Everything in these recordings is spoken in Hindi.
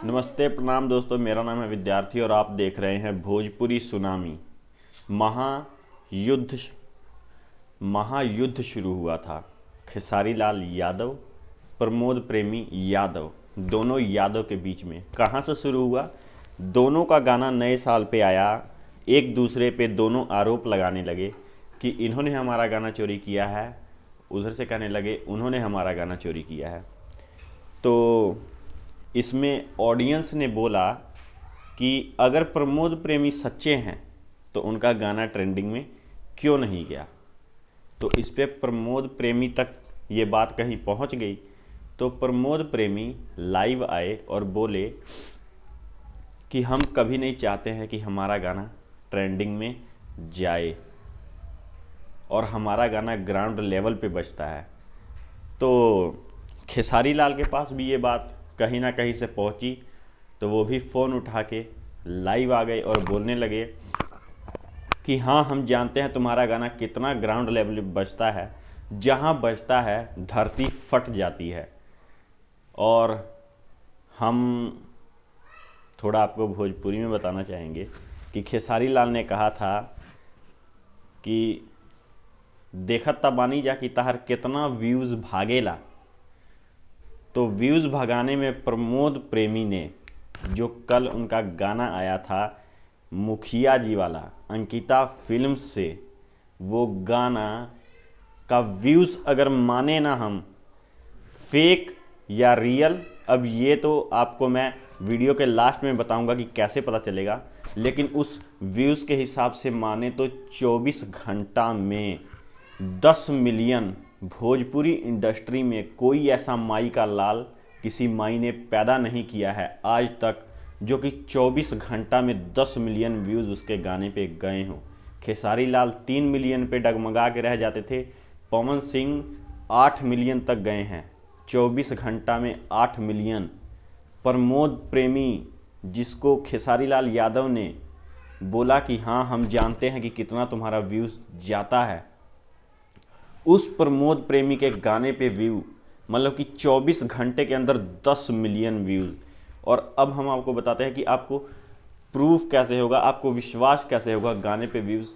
नमस्ते प्रणाम दोस्तों, मेरा नाम है विद्यार्थी और आप देख रहे हैं भोजपुरी सुनामी। महायुद्ध महायुद्ध शुरू हुआ था। खेसारी लाल यादव, प्रमोद प्रेमी यादव, दोनों यादव के बीच में कहाँ से शुरू हुआ। दोनों का गाना नए साल पे आया। एक दूसरे पे दोनों आरोप लगाने लगे कि इन्होंने हमारा गाना चोरी किया है, उधर से कहने लगे उन्होंने हमारा गाना चोरी किया है। तो इसमें ऑडियंस ने बोला कि अगर प्रमोद प्रेमी सच्चे हैं तो उनका गाना ट्रेंडिंग में क्यों नहीं गया। तो इस पे प्रमोद प्रेमी तक ये बात कहीं पहुंच गई तो प्रमोद प्रेमी लाइव आए और बोले कि हम कभी नहीं चाहते हैं कि हमारा गाना ट्रेंडिंग में जाए और हमारा गाना ग्राउंड लेवल पे बजता है। तो खेसारी लाल के पास भी ये बात कहीं ना कहीं से पहुंची तो वो भी फ़ोन उठा के लाइव आ गए और बोलने लगे कि हाँ, हम जानते हैं तुम्हारा गाना कितना ग्राउंड लेवल पे बजता है, जहाँ बजता है धरती फट जाती है। और हम थोड़ा आपको भोजपुरी में बताना चाहेंगे कि खेसारी लाल ने कहा था कि देखत तबानी जा कि तहर कितना व्यूज़ भागेला। तो व्यूज़ भगाने में प्रमोद प्रेमी ने, जो कल उनका गाना आया था मुखिया जी वाला अंकिता फिल्म्स से, वो गाना का व्यूज़ अगर माने ना हम फेक या रियल, अब ये तो आपको मैं वीडियो के लास्ट में बताऊंगा कि कैसे पता चलेगा, लेकिन उस व्यूज़ के हिसाब से माने तो 24 घंटा में 10 मिलियन। भोजपुरी इंडस्ट्री में कोई ऐसा माई का लाल किसी माई ने पैदा नहीं किया है आज तक जो कि 24 घंटा में 10 मिलियन व्यूज़ उसके गाने पे गए हों। खेसारी लाल 3 मिलियन पे डगमगा के रह जाते थे, पवन सिंह 8 मिलियन तक गए हैं, 24 घंटा में 8 मिलियन। प्रमोद प्रेमी, जिसको खेसारी लाल यादव ने बोला कि हाँ हम जानते हैं कि कितना तुम्हारा व्यूज़ जाता है, उस प्रमोद प्रेमी के गाने पे व्यू मतलब कि 24 घंटे के अंदर 10 मिलियन व्यूज़। और अब हम आपको बताते हैं कि आपको प्रूफ कैसे होगा, आपको विश्वास कैसे होगा गाने पे व्यूज़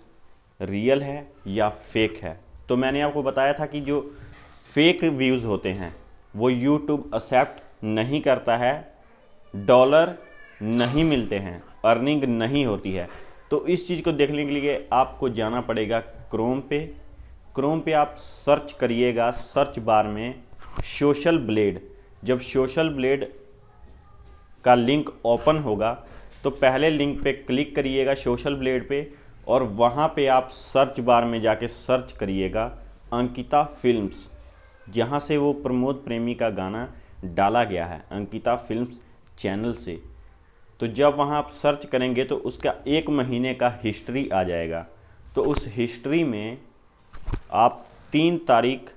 रियल है या फेक है। तो मैंने आपको बताया था कि जो फेक व्यूज़ होते हैं वो यूट्यूब एक्सेप्ट नहीं करता है, डॉलर नहीं मिलते हैं, अर्निंग नहीं होती है। तो इस चीज़ को देखने के लिए आपको जाना पड़ेगा क्रोम पे आप सर्च करिएगा, सर्च बार में सोशल ब्लेड। जब सोशल ब्लेड का लिंक ओपन होगा तो पहले लिंक पे क्लिक करिएगा सोशल ब्लेड पे, और वहाँ पे आप सर्च बार में जाके सर्च करिएगा अंकिता फिल्म्स, जहाँ से वो प्रमोद प्रेमी का गाना डाला गया है, अंकिता फिल्म्स चैनल से। तो जब वहाँ आप सर्च करेंगे तो उसका 1 महीने का हिस्ट्री आ जाएगा। तो उस हिस्ट्री में आप 3 तारीख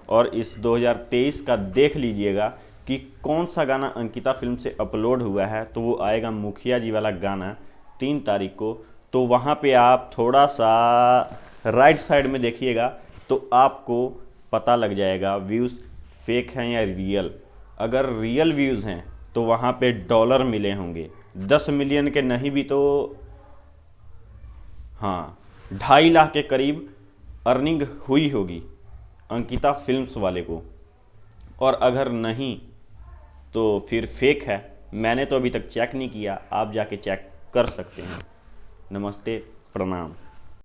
और इस 2023 का देख लीजिएगा कि कौन सा गाना अंकिता फिल्म से अपलोड हुआ है। तो वो आएगा मुखिया जी वाला गाना 3 तारीख को। तो वहाँ पे आप थोड़ा सा राइट साइड में देखिएगा तो आपको पता लग जाएगा व्यूज़ फेक हैं या रियल। अगर रियल व्यूज़ हैं तो वहाँ पे डॉलर मिले होंगे, 10 मिलियन के नहीं भी तो हाँ 2.5 लाख के करीब अर्निंग हुई होगी अंकिता फिल्म्स वाले को। और अगर नहीं तो फिर फेक है। मैंने तो अभी तक चेक नहीं किया, आप जाके चेक कर सकते हैं। नमस्ते, प्रणाम।